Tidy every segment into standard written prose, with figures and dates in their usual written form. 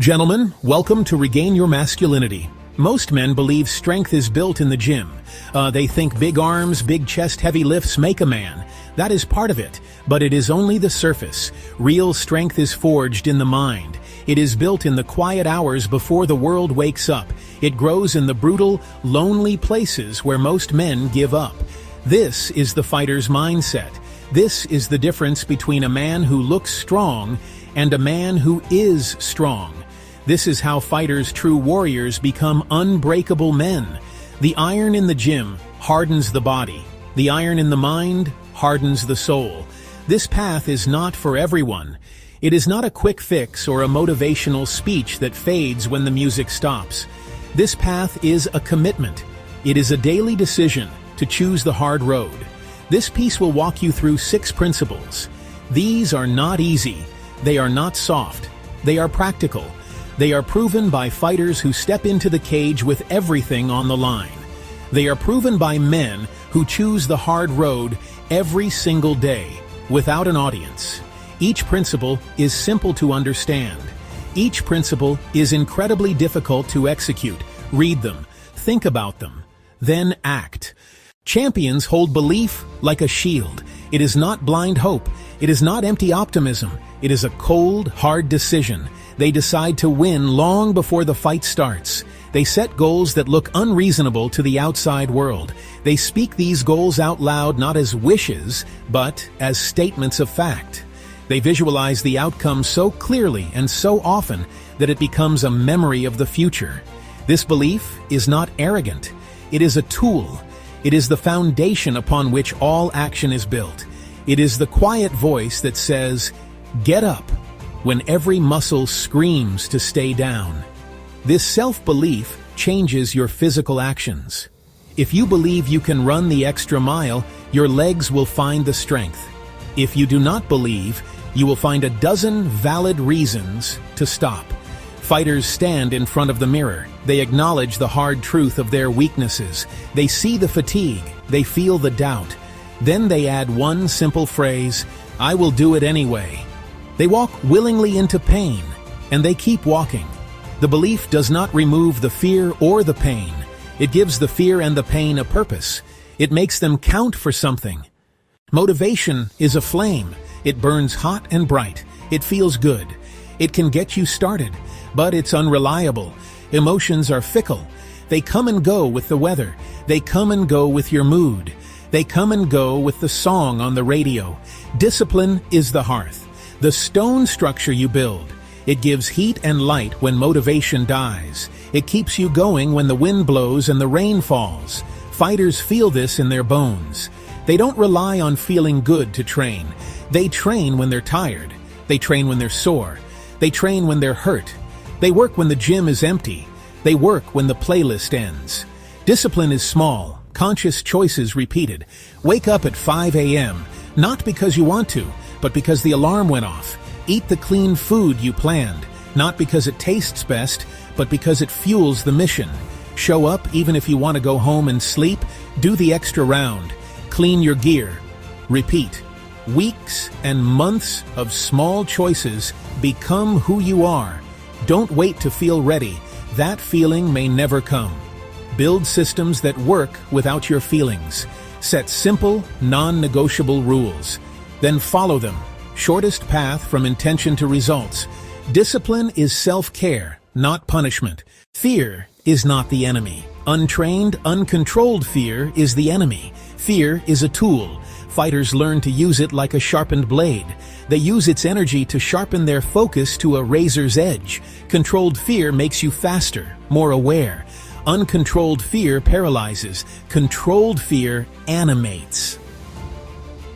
Gentlemen, welcome to Regain Your Masculinity. Most men believe strength is built in the gym. They think big arms, big chest, heavy lifts make a man. That is part of it, but it is only the surface. Real strength is forged in the mind. It is built in the quiet hours before the world wakes up. It grows in the brutal, lonely places where most men give up. This is the fighter's mindset. This is the difference between a man who looks strong and a man who is strong. This is how fighters, true warriors, become unbreakable men. The iron in the gym hardens the body. The iron in the mind hardens the soul. This path is not for everyone. It is not a quick fix or a motivational speech that fades when the music stops. This path is a commitment. It is a daily decision to choose the hard road. This piece will walk you through 6 principles. These are not easy. They are not soft. They are practical. They are proven by fighters who step into the cage with everything on the line. They are proven by men who choose the hard road every single day, without an audience. Each principle is simple to understand. Each principle is incredibly difficult to execute. Read them, think about them, then act. Champions hold belief like a shield. It is not blind hope. It is not empty optimism. It is a cold, hard decision. They decide to win long before the fight starts. They set goals that look unreasonable to the outside world. They speak these goals out loud not as wishes, but as statements of fact. They visualize the outcome so clearly and so often that it becomes a memory of the future. This belief is not arrogant. It is a tool. It is the foundation upon which all action is built. It is the quiet voice that says, "Get up," when every muscle screams to stay down. This self-belief changes your physical actions. If you believe you can run the extra mile, your legs will find the strength. If you do not believe, you will find a dozen valid reasons to stop. Fighters stand in front of the mirror. They acknowledge the hard truth of their weaknesses. They see the fatigue. They feel the doubt. Then they add one simple phrase, "I will do it anyway." They walk willingly into pain, and they keep walking. The belief does not remove the fear or the pain. It gives the fear and the pain a purpose. It makes them count for something. Motivation is a flame. It burns hot and bright. It feels good. It can get you started, but it's unreliable. Emotions are fickle. They come and go with the weather. They come and go with your mood. They come and go with the song on the radio. Discipline is the hearth, the stone structure you build. It gives heat and light when motivation dies. It keeps you going when the wind blows and the rain falls. Fighters feel this in their bones. They don't rely on feeling good to train. They train when they're tired. They train when they're sore. They train when they're hurt. They work when the gym is empty. They work when the playlist ends. Discipline is small, conscious choices repeated. Wake up at 5 a.m., not because you want to, but because the alarm went off. Eat the clean food you planned, not because it tastes best, but because it fuels the mission. Show up even if you want to go home and sleep. Do the extra round. Clean your gear. Repeat. Weeks and months of small choices become who you are. Don't wait to feel ready. That feeling may never come. Build systems that work without your feelings. Set simple, non-negotiable rules. Then follow them. Shortest path from intention to results. Discipline is self-care, not punishment. Fear is not the enemy. Untrained, uncontrolled fear is the enemy. Fear is a tool. Fighters learn to use it like a sharpened blade. They use its energy to sharpen their focus to a razor's edge. Controlled fear makes you faster, more aware. Uncontrolled fear paralyzes. Controlled fear animates.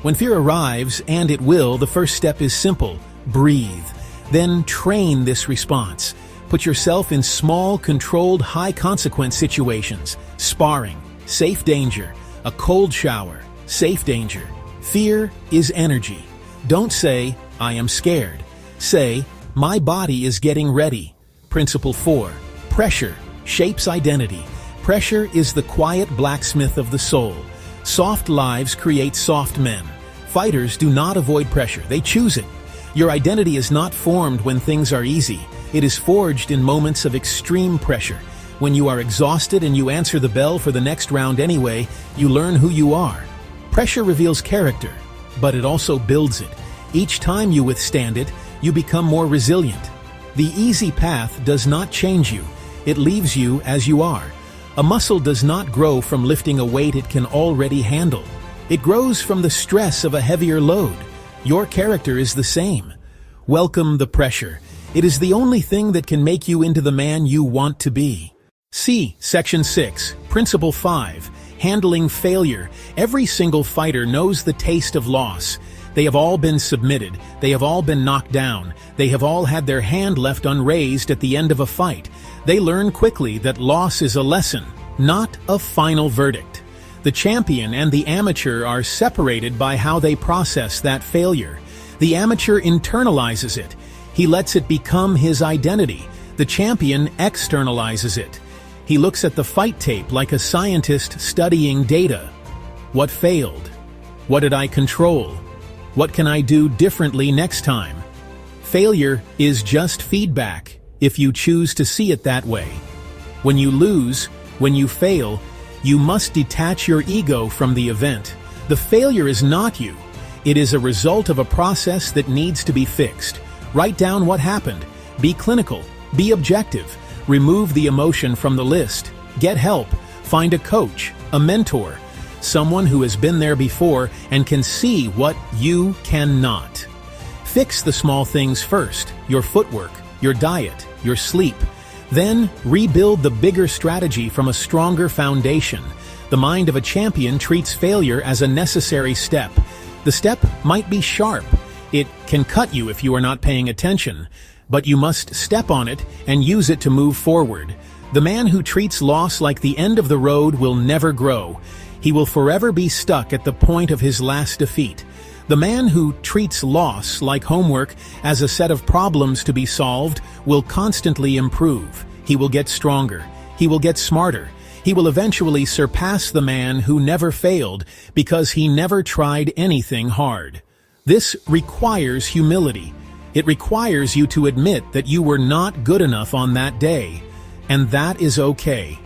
When fear arrives, and it will, the first step is simple. Breathe. Then train this response. Put yourself in small, controlled, high-consequence situations. Sparring, safe danger. A cold shower, safe danger. Fear is energy. Don't say, "I am scared." Say, "My body is getting ready." Principle 4. Pressure shapes identity. Pressure is the quiet blacksmith of the soul. Soft lives create soft men. Fighters do not avoid pressure, they choose it. Your identity is not formed when things are easy. It is forged in moments of extreme pressure. When you are exhausted and you answer the bell for the next round anyway, you learn who you are. Pressure reveals character, but it also builds it. Each time you withstand it, you become more resilient. The easy path does not change you. It leaves you as you are. A muscle does not grow from lifting a weight it can already handle. It grows from the stress of a heavier load. Your character is the same. Welcome the pressure. It is the only thing that can make you into the man you want to be. See Section 6, Principle 5, Handling Failure. Every single fighter knows the taste of loss. They have all been submitted. They have all been knocked down. They have all had their hand left unraised at the end of a fight. They learn quickly that loss is a lesson, not a final verdict. The champion and the amateur are separated by how they process that failure. The amateur internalizes it. He lets it become his identity. The champion externalizes it. He looks at the fight tape like a scientist studying data. What failed? What did I control? What can I do differently next time? Failure is just feedback, if you choose to see it that way. When you lose, when you fail, you must detach your ego from the event. The failure is not you. It is a result of a process that needs to be fixed. Write down what happened. Be clinical. Be objective. Remove the emotion from the list. Get help. Find a coach, a mentor, someone who has been there before and can see what you cannot. Fix the small things first, your footwork, your diet, your sleep. Then rebuild the bigger strategy from a stronger foundation. The mind of a champion treats failure as a necessary step. The step might be sharp. It can cut you if you are not paying attention. But you must step on it and use it to move forward. The man who treats loss like the end of the road will never grow. He will forever be stuck at the point of his last defeat. The man who treats loss like homework as a set of problems to be solved will constantly improve. He will get stronger. He will get smarter. He will eventually surpass the man who never failed because he never tried anything hard. This requires humility. It requires you to admit that you were not good enough on that day, and that is okay.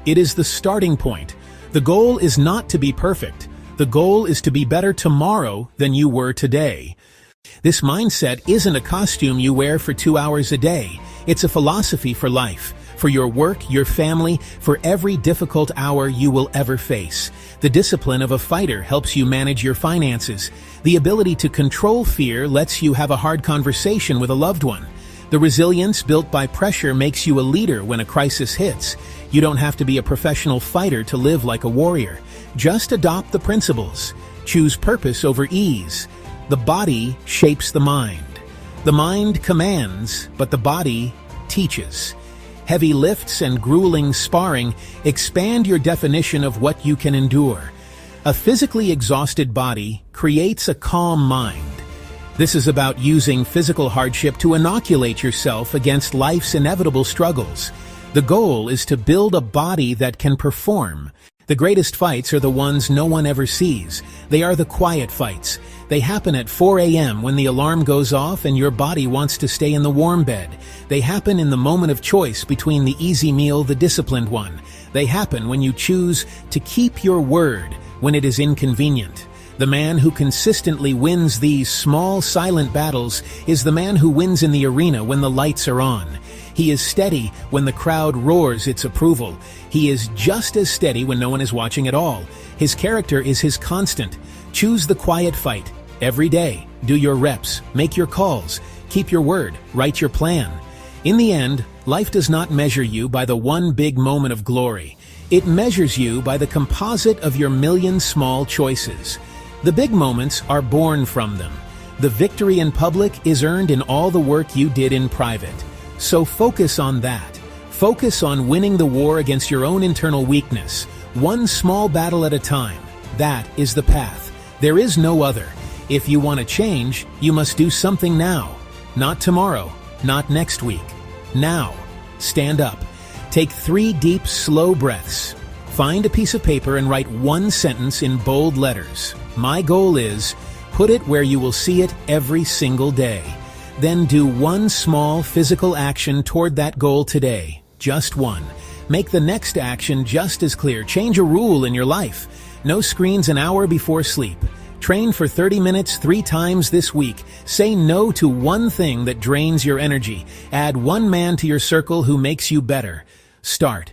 It is the starting point. The goal is not to be perfect. The goal is to be better tomorrow than you were today. This mindset isn't a costume you wear for 2 hours a day. It's a philosophy for life, for your work, your family, for every difficult hour you will ever face. The discipline of a fighter helps you manage your finances. The ability to control fear lets you have a hard conversation with a loved one. The resilience built by pressure makes you a leader when a crisis hits. You don't have to be a professional fighter to live like a warrior. Just adopt the principles. Choose purpose over ease. The body shapes the mind. The mind commands, but the body teaches. Heavy lifts and grueling sparring expand your definition of what you can endure. A physically exhausted body creates a calm mind. This is about using physical hardship to inoculate yourself against life's inevitable struggles. The goal is to build a body that can perform. The greatest fights are the ones no one ever sees. They are the quiet fights. They happen at 4 a.m. when the alarm goes off and your body wants to stay in the warm bed. They happen in the moment of choice between the easy meal, the disciplined one. They happen when you choose to keep your word when it is inconvenient. The man who consistently wins these small, silent battles is the man who wins in the arena when the lights are on. He is steady when the crowd roars its approval. He is just as steady when no one is watching at all. His character is his constant. Choose the quiet fight. Every day, do your reps, make your calls, keep your word, write your plan. In the end, life does not measure you by the one big moment of glory. It measures you by the composite of your million small choices. The big moments are born from them. The victory in public is earned in all the work you did in private. So focus on that. Focus on winning the war against your own internal weakness, one small battle at a time. That is the path. There is no other. If you want to change, you must do something now. Not tomorrow, not next week. Now. Stand up. Take 3 deep, slow breaths. Find a piece of paper and write one sentence in bold letters. My goal is, put it where you will see it every single day. Then do one small physical action toward that goal today. Just one. Make the next action just as clear. Change a rule in your life. No screens an hour before sleep. Train for 30 minutes 3 times this week. Say no to one thing that drains your energy. Add one man to your circle who makes you better. Start.